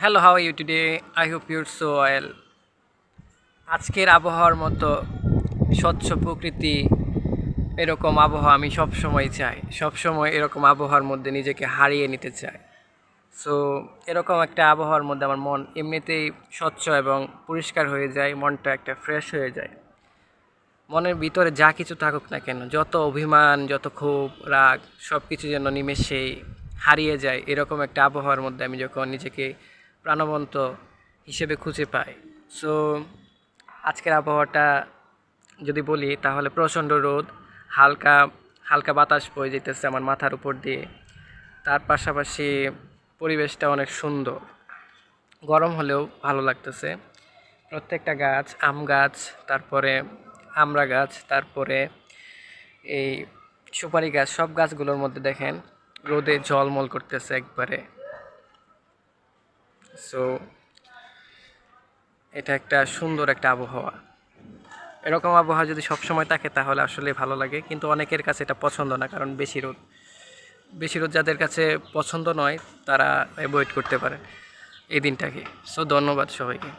Hello, how are you today? I hope your so well. আজকের আবহাওয়ার মতো স্বচ্ছ প্রকৃতি, এরকম আবহাওয়া আমি সবসময় চাই। সবসময় এরকম আবহাওয়ার মধ্যে নিজেকে হারিয়ে নিতে চাই। সো এরকম একটা আবহাওয়ার মধ্যে আমার মন এমনিতেই স্বচ্ছ এবং পরিষ্কার হয়ে যায়, মনটা একটা ফ্রেশ হয়ে যায়। মনের ভিতরে যা কিছু থাকুক না কেন, যত অভিমান, যত ক্ষোভ, রাগ, সব কিছু যেন নিমেষেই হারিয়ে যায়, এরকম একটা আবহাওয়ার মধ্যে আমি যখন নিজেকে প্রাণবন্ত হিসেবে খুঁজে পাই। সো আজকের আবহাওয়াটা যদি বলি তাহলে প্রচণ্ড রোদ, হালকা হালকা বাতাস বয়ে যেতেছে আমার মাথার উপর দিয়ে। তার পাশাপাশি পরিবেশটা অনেক সুন্দর, গরম হলেও ভালো লাগতেছে। প্রত্যেকটা গাছ, আম গাছ, তারপরে আমড়া গাছ, তারপরে এই সুপারি গাছ, সব গাছগুলোর মধ্যে দেখেন রোদে ঝলমল করতেছে একবারে। সো এটা একটা সুন্দর একটা আবহাওয়া। এরকম আবহাওয়া যদি সবসময় থাকে তাহলে আসলে ভালো লাগে, কিন্তু অনেকের কাছে এটা পছন্দ না, কারণ বেশি রোদ যাদের কাছে পছন্দ নয় তারা অ্যাভয়েড করতে পারে এই দিনটাকে। সো ধন্যবাদ সবাইকে।